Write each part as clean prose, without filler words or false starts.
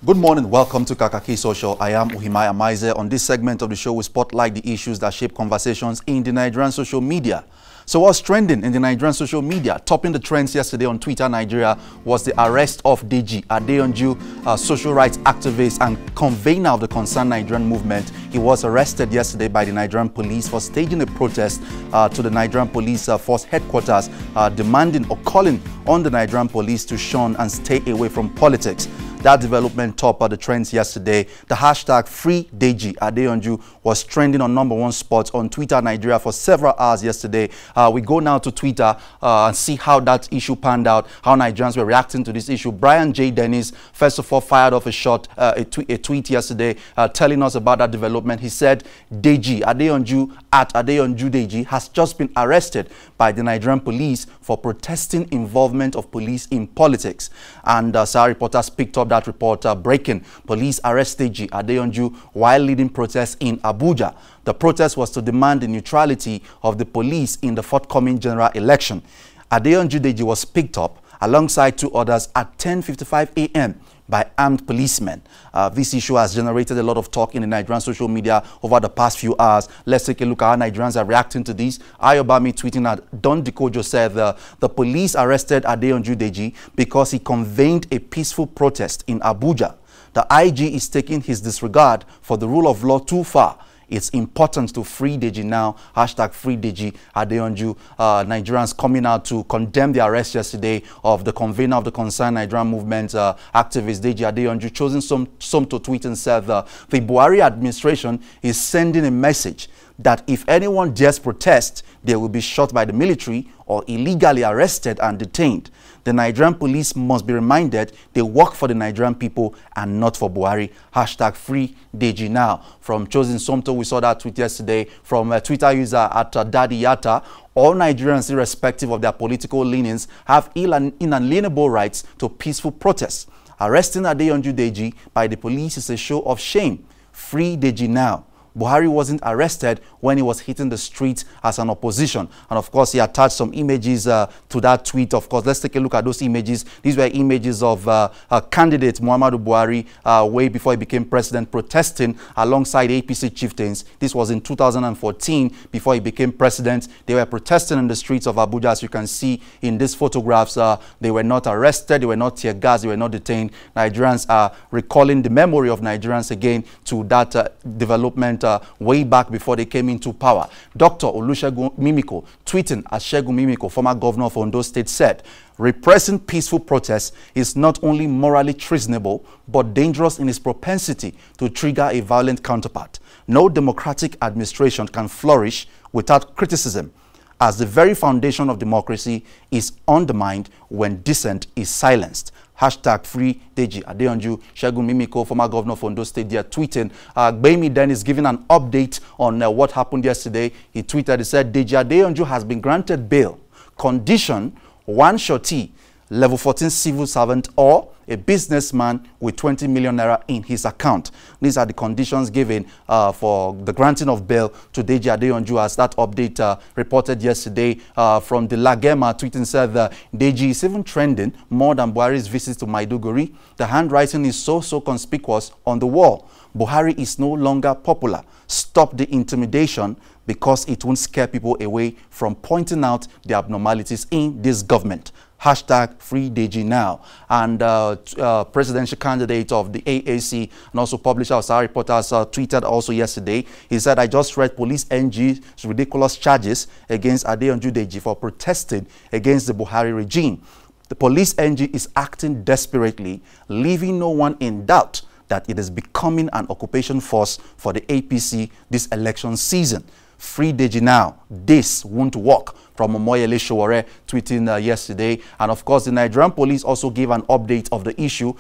Good morning, welcome to Kakaaki Social. I am Uhimaya Maize. On this segment of the show, we spotlight the issues that shape conversations in the Nigerian social media. So what's trending in the Nigerian social media? Topping the trends yesterday on Twitter, Nigeria, was the arrest of Deji Adeyanju, social rights activist and convener of the Concerned Nigerian movement. He was arrested yesterday by the Nigerian police for staging a protest to the Nigerian police force headquarters, demanding or calling on the Nigerian police to shun and stay away from politics. That development topped the trends yesterday. The hashtag Free Deji Adeyanju was trending on #1 spot on Twitter Nigeria for several hours yesterday. We go now to Twitter and see how that issue panned out, how Nigerians were reacting to this issue. Brian J. Dennis, first of all, fired off a tweet yesterday telling us about that development. He said, Deji Adeyanju at Adeyanju Deji has just been arrested by the Nigerian police for protesting involvement of police in politics. And Sahara reporters picked up that report, breaking. Police arrest Deji Adeyanju while leading protests in Abuja. The protest was to demand the neutrality of the police in the forthcoming general election. Adeyanju Deji was picked up alongside two others at 10:55 a.m. by armed policemen. This issue has generated a lot of talk in the Nigerian social media over the past few hours. Let's take a look at how Nigerians are reacting to this. Ayobami tweeting at Don Dikojo said the police arrested Adeyanju Deji because he convened a peaceful protest in Abuja. The IG is taking his disregard for the rule of law too far. It's important to free Deji now. Hashtag Free Deji Adeyanju. Nigerians coming out to condemn the arrest yesterday of the convener of the Concerned Nigerian movement, activist Deji Adeyanju, chosen some to tweet and said the Buhari administration is sending a message that if anyone dares protest, they will be shot by the military or illegally arrested and detained. The Nigerian police must be reminded they work for the Nigerian people and not for Buhari. Hashtag Free Deji now. From Chosen Somto, we saw that tweet yesterday from a Twitter user at Daddy Yatta. All Nigerians, irrespective of their political leanings, have inalienable rights to peaceful protests. Arresting Adeyanju Deji by the police is a show of shame. Free Deji now. Buhari wasn't arrested when he was hitting the streets as an opposition. And of course, he attached some images to that tweet. Of course, let's take a look at those images. These were images of candidate Muhammadu Buhari way before he became president, protesting alongside APC chieftains. This was in 2014, before he became president. They were protesting in the streets of Abuja, as you can see in these photographs. They were not arrested, they were not tear gas, they were not detained. Nigerians are recalling the memory of Nigerians again to that development way back before they came into power. Dr. Olusegun Mimiko, tweeting as Segun Mimiko, former governor of Ondo State, said, repressing peaceful protests is not only morally treasonable, but dangerous in its propensity to trigger a violent counterpart. No democratic administration can flourish without criticism, as the very foundation of democracy is undermined when dissent is silenced. Hashtag Free Deji Adeyanju. Segun Mimiko, former governor of Ondo State, they are tweeting. Gbemi then is giving an update on what happened yesterday. He tweeted, he said, Deji Adeyanju has been granted bail. Condition, one shorty, level 14 civil servant or a businessman with 20 million naira in his account. These are the conditions given for the granting of bail to Deji Adeyanju, as that update reported yesterday from the Lagema. Tweeting said Deji is even trending more than Buhari's visit to Maiduguri. The handwriting is so conspicuous on the wall. Buhari is no longer popular. Stop the intimidation, because it won't scare people away from pointing out the abnormalities in this government. Hashtag Free Deji now. And presidential candidate of the AAC and also publisher of Sahara Reporters tweeted also yesterday. He said, I just read police NG's ridiculous charges against Adeyanju Deji for protesting against the Buhari regime. The police NG is acting desperately, leaving no one in doubt that it is becoming an occupation force for the APC this election season. Free Deji now. This won't work. From Omoyele Sowore tweeting yesterday. And of course, the Nigerian police also gave an update of the issue.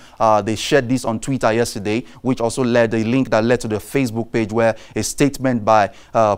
They shared this on Twitter yesterday, which also led a link that led to the Facebook page, where a statement by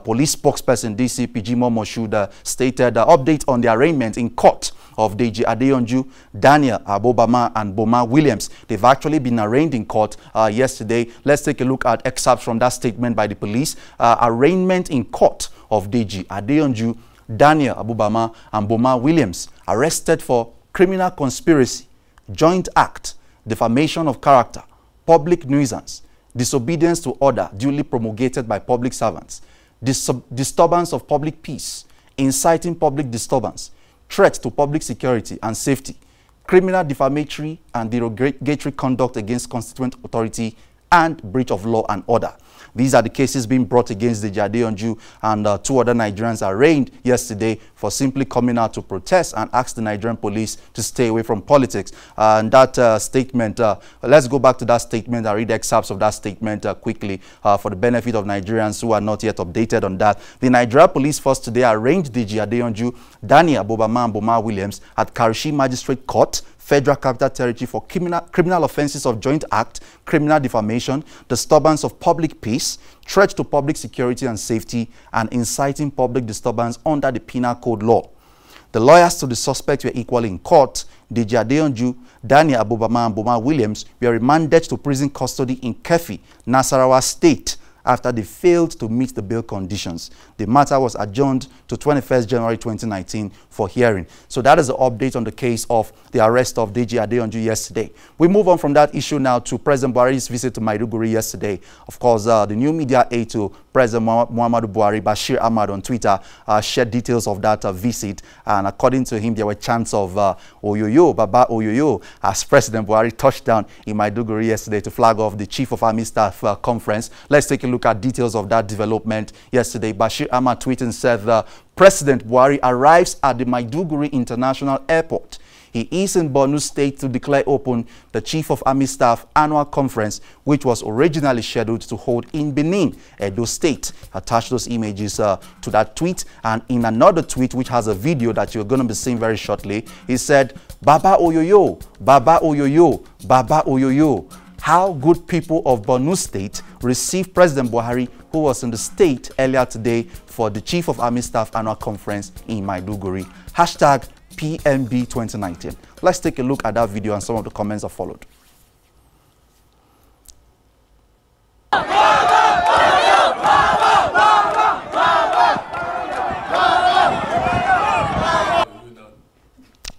police spokesperson DCP Jimoh Moshood stated update on the arraignment in court of Deji Adeyanju, Daniel Abobama and Boma Williams. They've actually been arraigned in court yesterday. Let's take a look at excerpts from that statement by the police. Arraignment in court of Deji Adeyanju, Daniel Abubama and Boma Williams, arrested for criminal conspiracy, joint act, defamation of character, public nuisance, disobedience to order duly promulgated by public servants, disturbance of public peace, inciting public disturbance, threat to public security and safety, criminal defamatory and derogatory conduct against constituent authority, and breach of law and order. These are the cases being brought against the Adeonju and 2 other Nigerians arraigned yesterday for simply coming out to protest and ask the Nigerian police to stay away from politics. And that statement, let's go back to that statement and read excerpts of that statement quickly for the benefit of Nigerians who are not yet updated on that. The Nigeria Police Force today arraigned the Adeonju, Daniel Abobama and Boma Williams at Karishi Magistrate Court, Federal Capital Territory for criminal offenses of joint act, criminal defamation, disturbance of public peace, threat to public security and safety, and inciting public disturbance under the Penal Code law. The lawyers to the suspects were equally in court. Deji Adeonju, Daniel Abobama and Boma Williams were remanded to prison custody in Kefi, Nasarawa State, after they failed to meet the bail conditions. The matter was adjourned to 21st January 2019 for hearing. So that is the update on the case of the arrest of Deji Adeonju yesterday. We move on from that issue now to President Buhari's visit to Maiduguri yesterday. Of course, the new media aide to President Muhammadu Buhari, Bashir Ahmad, on Twitter shared details of that visit. And according to him, there were chants of Oyoyo, Baba Oyoyo, as President Buhari touched down in Maiduguri yesterday to flag off the Chief of Army Staff conference. Let's take a look at details of that development yesterday. Bashir Ahmad tweeting said President Buhari arrives at the Maiduguri International Airport. He is in Borno State to declare open the Chief of Army Staff annual conference, which was originally scheduled to hold in Benin, Edo State. Attach those images to that tweet. And in another tweet, which has a video that you're going to be seeing very shortly, he said, Baba Oyoyo, Baba Oyoyo, Baba Oyoyo. How good people of Borno State received President Buhari, who was in the state earlier today for the Chief of Army Staff annual conference in Maiduguri. Hashtag PMB 2019. Let's take a look at that video and some of the comments that followed.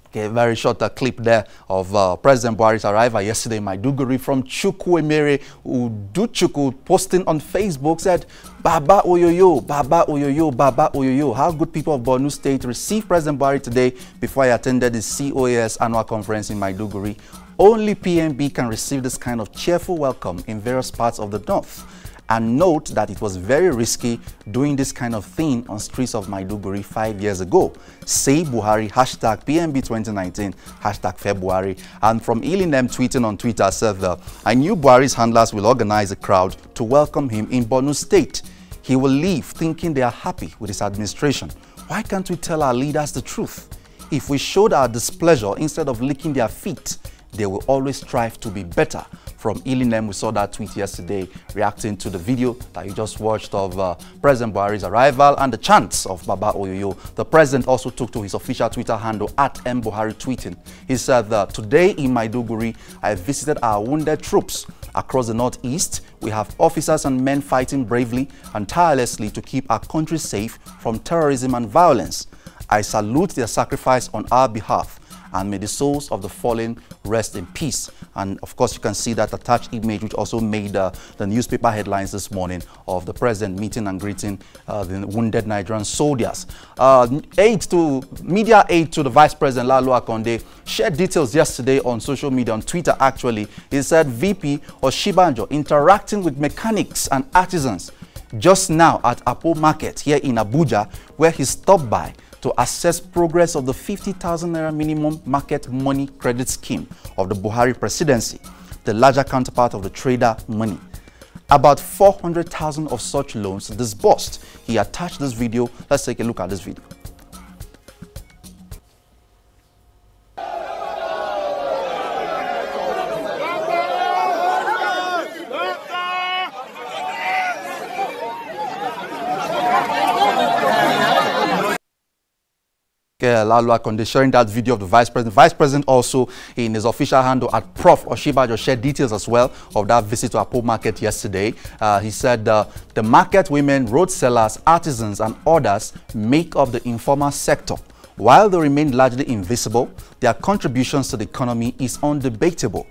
Okay, very short clip there of President Buhari's arrival yesterday in Maiduguri from Chukwuemere Uduchukwu, posting on Facebook, said, Baba Oyoyo, Baba Oyoyo, Baba Oyoyo. How good people of Borno State received President Buhari today before he attended the COAS annual conference in Maiduguri. Only PMB can receive this kind of cheerful welcome in various parts of the north. And note that it was very risky doing this kind of thing on streets of Maiduguri 5 years ago. Say Buhari, hashtag PMB 2019, hashtag February. And from Ilinem tweeting on Twitter said, I knew Buhari's handlers will organize a crowd to welcome him in Borno State. He will leave thinking they are happy with his administration. Why can't we tell our leaders the truth? If we showed our displeasure instead of licking their feet, they will always strive to be better. From Ilinem, we saw that tweet yesterday reacting to the video that you just watched of President Buhari's arrival and the chants of Baba Oyoyo. The president also took to his official Twitter handle @MBuhari tweeting. He said that today in Maiduguri, I visited our wounded troops. Across the northeast, we have officers and men fighting bravely and tirelessly to keep our country safe from terrorism and violence. I salute their sacrifice on our behalf, and may the souls of the fallen rest in peace. And of course, you can see that attached image, which also made the newspaper headlines this morning of the president meeting and greeting the wounded Nigerian soldiers. Media aide to the Vice President, Lalo Akonde, shared details yesterday on social media, on Twitter actually. He said VP Oshibanjo interacting with mechanics and artisans just now at Apo Market here in Abuja, where he stopped by to assess progress of the 50,000 naira minimum market money credit scheme of the Buhari presidency, the larger counterpart of the trader money. About 400,000 of such loans disbursed. He attached this video. Let's take a look at this video. Lalo Akonde sharing that video of the Vice President. Vice President also in his official handle at Prof. Oshibajo shared details as well of that visit to Apo Market yesterday. He said the market women, road sellers, artisans and others make up the informal sector. While they remain largely invisible, their contributions to the economy is undebatable.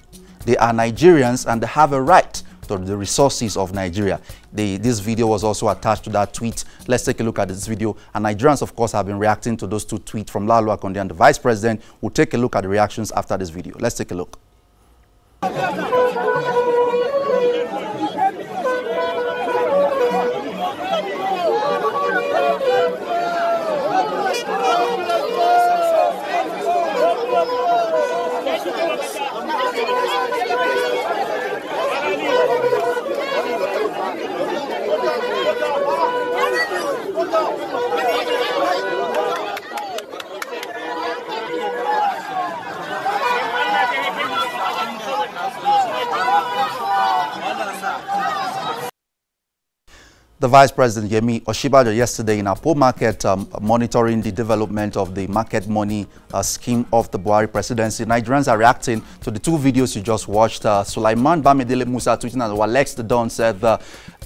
They are Nigerians and they have a right to the resources of Nigeria. This video was also attached to that tweet. Let's take a look at this video. And Nigerians, of course, have been reacting to those two tweets from Lalu Akonde and the Vice President. We'll take a look at the reactions after this video. Let's take a look. The Vice President Yemi Osinbajo yesterday in Apo Market monitoring the development of the market money scheme of the Buhari presidency. Nigerians are reacting to the two videos you just watched. Sulaiman Bamidele Musa tweeting and Walex the Don said,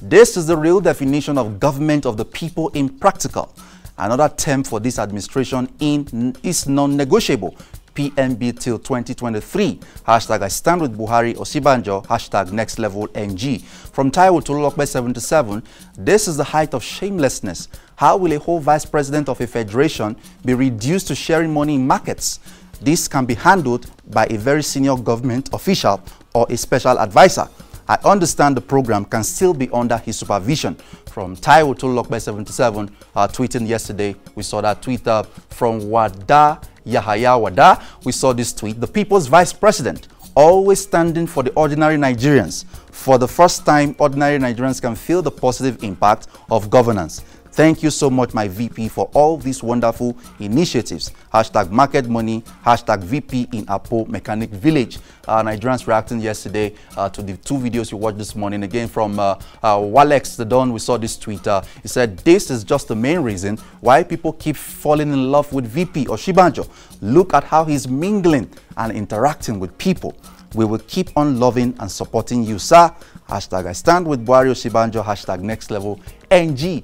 this is the real definition of government of the people in practical. Another term for this administration is non-negotiable. PMB till 2023. Hashtag I stand with Buhari Osinbajo. Hashtag next level NG. From Taiwo to Lolokbe 77. This is the height of shamelessness. How will a whole vice president of a federation be reduced to sharing money in markets? This can be handled by a very senior government official or a special advisor. I understand the program can still be under his supervision. From Taiwo to Lolokbe 77 tweeting yesterday. We saw that tweet from Wada Yahaya Wada. We saw this tweet. The people's vice president, always standing for the ordinary Nigerians. For the first time, ordinary Nigerians can feel the positive impact of governance. Thank you so much, my VP, for all these wonderful initiatives. Hashtag market money, hashtag VP in Apo Mechanic Village. Nigerians reacting yesterday to the two videos you watched this morning. Again, from Walex the Don, we saw this tweet. He said, this is just the main reason why people keep falling in love with VP Osinbajo. Look at how he's mingling and interacting with people. We will keep on loving and supporting you, sir. Hashtag I stand with Buhari Osinbajo. Hashtag next level NG.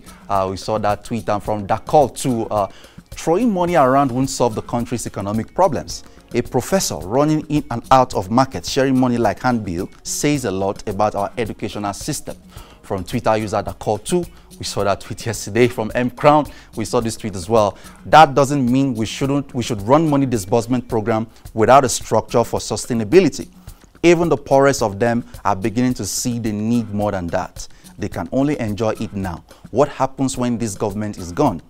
We saw that tweet. And from Dakar to throwing money around won't solve the country's economic problems. A professor running in and out of markets, sharing money like handbill, says a lot about our educational system. From Twitter user Dakar 2, we saw that tweet yesterday. From M Crown, we saw this tweet as well. That doesn't mean we should run money disbursement program without a structure for sustainability. Even the poorest of them are beginning to see the need more than that. They can only enjoy it now. What happens when this government is gone?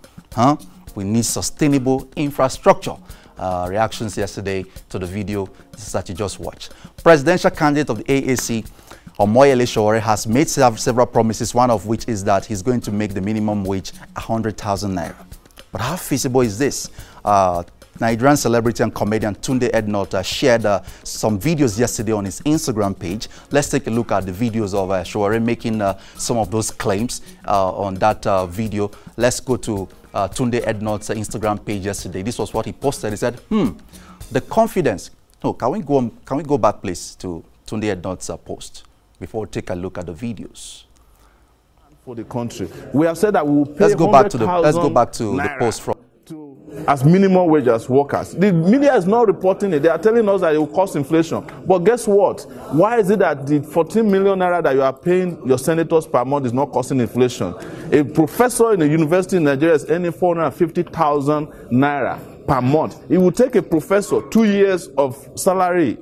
We need sustainable infrastructure. Reactions yesterday to the video that you just watched. Presidential candidate of the AAC, Omoyele Sowore, has made several promises, one of which is that he's going to make the minimum wage 100,000 naira. But how feasible is this? Nigerian celebrity and comedian Tunde Ednut shared some videos yesterday on his Instagram page. Let's take a look at the videos of Sowore making some of those claims on that video. Let's go to Tunde Ednut's Instagram page yesterday. This was what he posted. He said, the confidence. No, can we go back, please, to Tunde Ednut's post before we take a look at the videos? For the country, we have said that we will pay. Let's go back to the post from. As minimum wage as workers. The media is not reporting it. They are telling us that it will cause inflation. But guess what? Why is it that the 14 million naira that you are paying your senators per month is not causing inflation? A professor in a university in Nigeria is earning 450,000 naira per month. It will take a professor 2 years of salary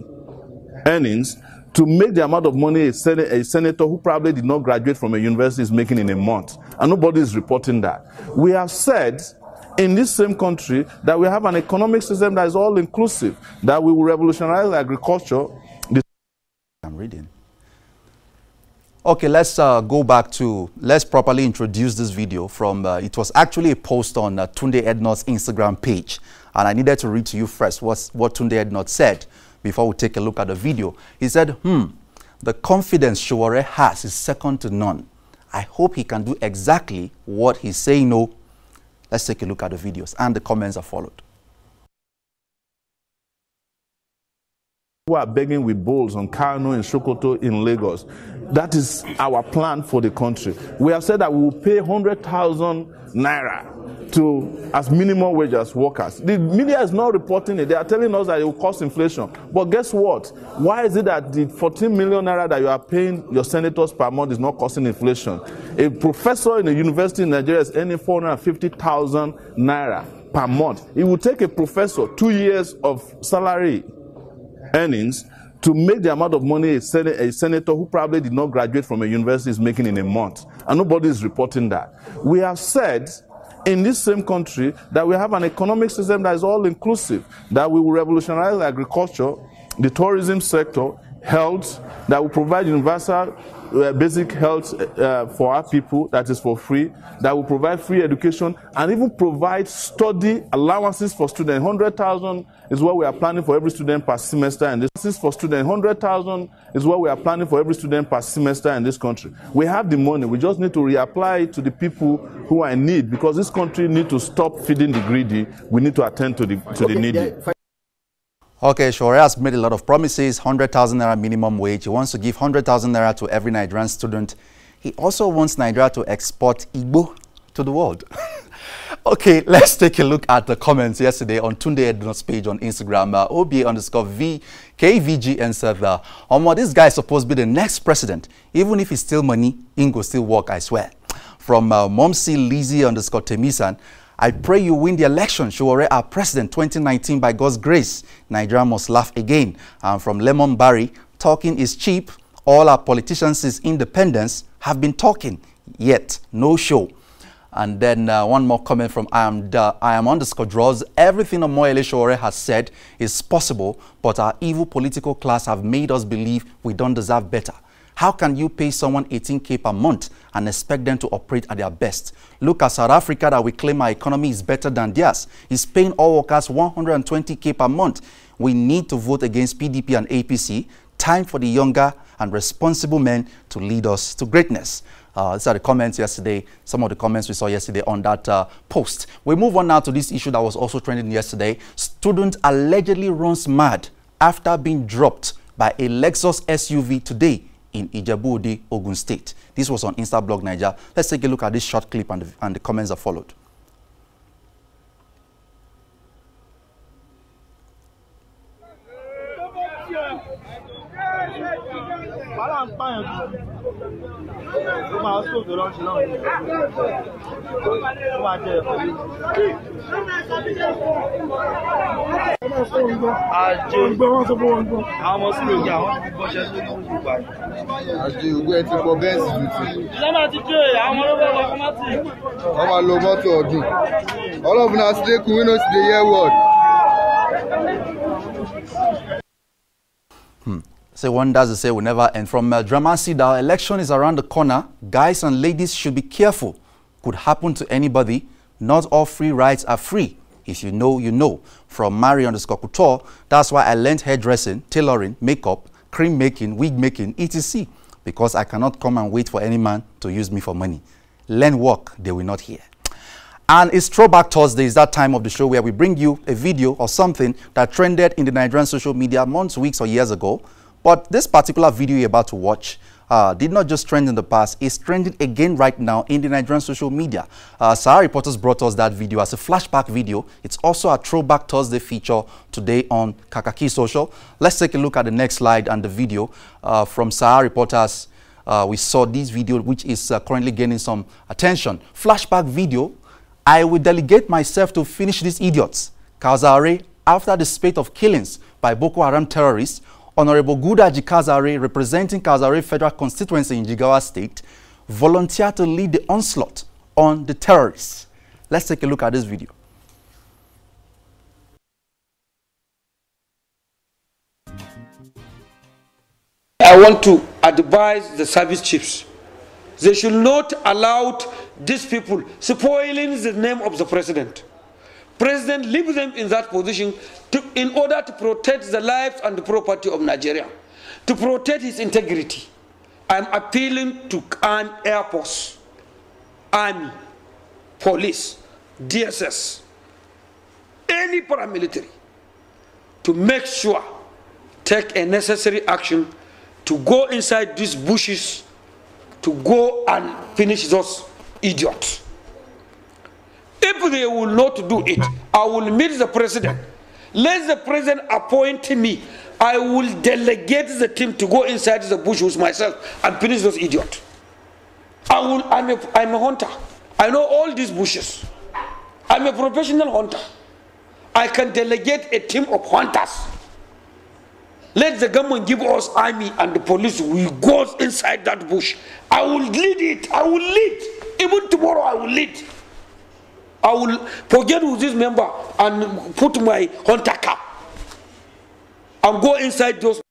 earnings to make the amount of money a senator who probably did not graduate from a university is making in a month. And nobody is reporting that. We have said in this same country that we have an economic system that is all inclusive, that we will revolutionize agriculture. I'm reading. Okay, let's go back to, let's properly introduce this video from, it was actually a post on Tunde Ednut's Instagram page. And I needed to read to you first what Tunde Ednut said before we take a look at the video. He said, the confidence Sowore has is second to none. I hope he can do exactly what he's saying no. Let's take a look at the videos, and the comments are followed. who are begging with bowls on Kano, in Sokoto, in Lagos. That is our plan for the country. We have said that we will pay 100,000 naira to as minimum wage as workers. The media is not reporting it. They are telling us that it will cost inflation. But guess what? Why is it that the 14 million naira that you are paying your senators per month is not costing inflation? A professor in a university in Nigeria is earning 450,000 naira per month. It will take a professor 2 years of salary earnings to make the amount of money a senator who probably did not graduate from a university is making in a month. And nobody is reporting that. We have said in this same country that we have an economic system that is all inclusive, that we will revolutionize agriculture, the tourism sector, health, that will provide universal basic health for our people, that is for free, that will provide free education, and even provide study allowances for students. 100,000 is what we are planning for every student per semester, and this is for students. 100,000 is what we are planning for every student per semester in this country. We have the money. We just need to reapply it to the people who are in need, because this country needs to stop feeding the greedy. We need to attend to the needy. Okay, Sowore has made a lot of promises, 100,000 naira minimum wage. He wants to give 100,000 naira to every Nigerian student. He also wants Nigeria to export Igbo to the world. Okay, let's take a look at the comments yesterday on Tunde Edno's page on Instagram. OBA_VKVGN said that, this guy is supposed to be the next president. Even if he steal money, he will still work, I swear. From Momsi_Lizzie_Temisan, I pray you win the election. Sowore our president 2019 by God's grace. Nigeria must laugh again. From Lemon Barry, talking is cheap. All our politicians since independence have been talking, yet no show. And then one more comment from I am_draws. Everything Omoyele Sowore has said is possible, but our evil political class have made us believe we don't deserve better. How can you pay someone 18K per month and expect them to operate at their best? Look at South Africa, that we claim our economy is better than theirs. Is paying all workers 120K per month. We need to vote against PDP and APC. Time for the younger and responsible men to lead us to greatness. These are the comments yesterday, some of the comments we saw yesterday on that post. We move on now to this issue that was also trending yesterday. Student allegedly runs mad after being dropped by a Lexus SUV today in Ijebu-Ode, Ogun State. This was on Instablog Niger. Let's take a look at this short clip and the comments that followed. Say one does say will never end. From Dramasi, the election is around the corner. Guys and ladies should be careful. Could happen to anybody. Not all free rides are free. If you know, you know. From Mary_Couture, that's why I learned hairdressing, tailoring, makeup, cream making, wig making, etc. Because I cannot come and wait for any man to use me for money. Learn work, they will not hear. And it's Throwback Thursday. Is that time of the show where we bring you a video or something that trended in the Nigerian social media months, weeks, or years ago. But this particular video you're about to watch did not just trend in the past, it's trending again right now in the Nigerian social media. Sahara Reporters brought us that video as a flashback video. It's also a Throwback Thursday feature today on Kakaaki Social. Let's take a look at the next slide and the video from Sahara Reporters. We saw this video, which is currently gaining some attention. Flashback video. I will delegate myself to finish these idiots. Kazare, after the spate of killings by Boko Haram terrorists, Honorable Gudaji Kazare, representing Kazare Federal Constituency in Jigawa State, volunteered to lead the onslaught on the terrorists. Let's take a look at this video. I want to advise the service chiefs. They should not allow these people spoiling the name of the president. President leave them in that position in order to protect the lives and the property of Nigeria, to protect his integrity. I'm appealing to an Air Force, Army, Police, DSS, any paramilitary, to make sure take a necessary action to go inside these bushes to go and finish those idiots. If they will not do it, I will meet the president. Let the president appoint me. I will delegate the team to go inside the bush with myself and finish those idiots. I'm a hunter. I know all these bushes. I'm a professional hunter. I can delegate a team of hunters. Let the government give us army and the police. We go inside that bush. I will lead it. I will lead. Even tomorrow I will lead. I will forget with this member and put my hunter cap and go inside those.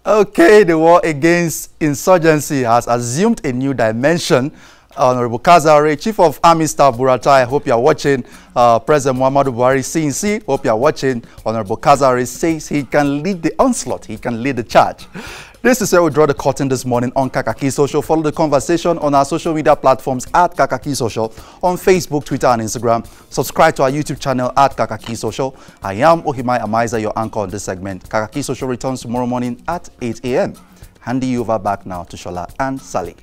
Okay, the war against insurgency has assumed a new dimension. Honorable Kazare, Chief of Army Staff Burata, I hope you are watching. President Muhammadu Buhari, CNC, hope you are watching. Honorable Kazare says he can lead the onslaught, he can lead the charge. This is where we draw the curtain this morning on Kakaaki Social. Follow the conversation on our social media platforms at Kakaaki Social, on Facebook, Twitter, and Instagram. Subscribe to our YouTube channel at Kakaaki Social. I am Ohimai Amaiza, your anchor on this segment. Kakaaki Social returns tomorrow morning at 8 a.m. Handing you over back now to Shola and Sally.